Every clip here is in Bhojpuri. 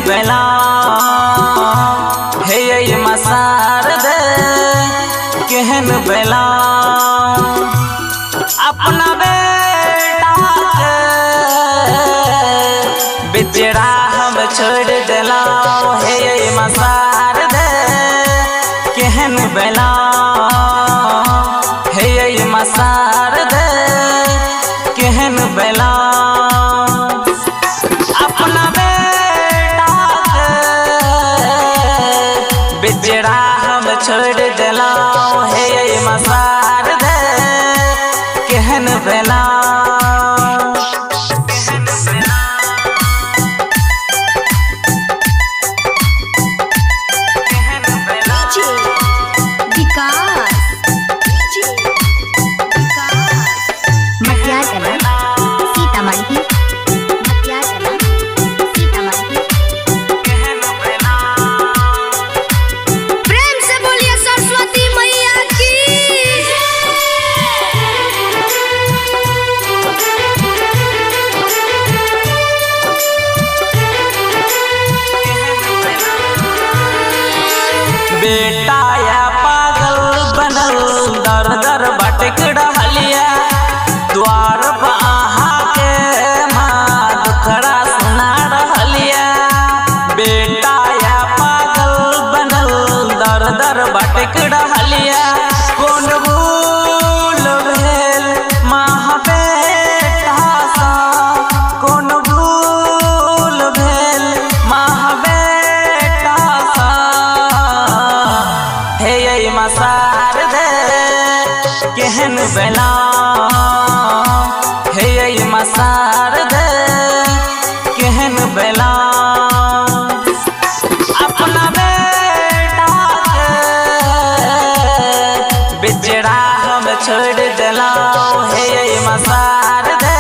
बेला हे ये मसार दे केहन बेला अपना बेटा के बिचड़ा हम छोड़ देला हे ये मसार दे केहन बेला हे ये मसार दे केहन बेला अपना बेटा के बिचड़ा हम छोड़ देला हे ये मसार दे केहन बेला बेटा या पागल बनल दर दर भटक रहलिया द्वार बहा के माँ दुखड़ा सुना रहलिया। बेटा या पागल बनल दर दर भटक रहलिया कौन भूल भेल माँ बेटा सा कौन भूल भेल माँ बेटा सा हे ये मसार दे केहन बेला हे ये मसार दे केहन बेला अपना बेटा के बिचड़ा हम छोड़ देला हे ये मसार दे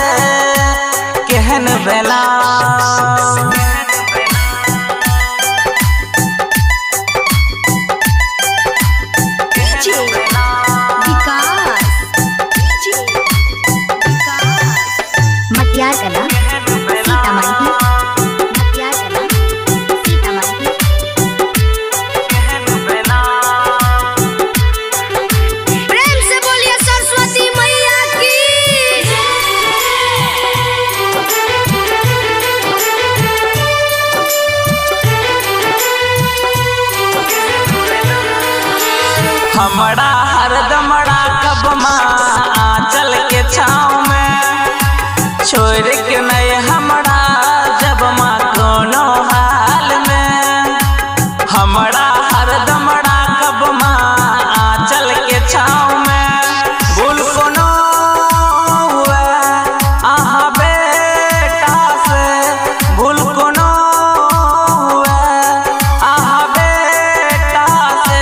केहन बेला हमरा हरदमड़ा कब माँ चल के छाँव में छोड़ के नहीं हमरा जब माँ कोनो हाल में हमरा हरदमड़ा कब माँ चल के छाँव में भूल कोनो हुए आहा बेटा से भूल कोनो हुए आहा बेटा से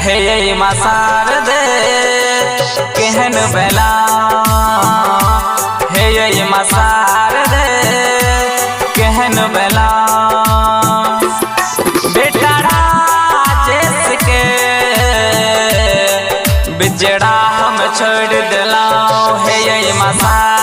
हे ये मसार दे केहन बेला हे ये मसार दे केहन बेला बेटा राजेश के बिचड़ा हम छोड़ देला हे ये मसार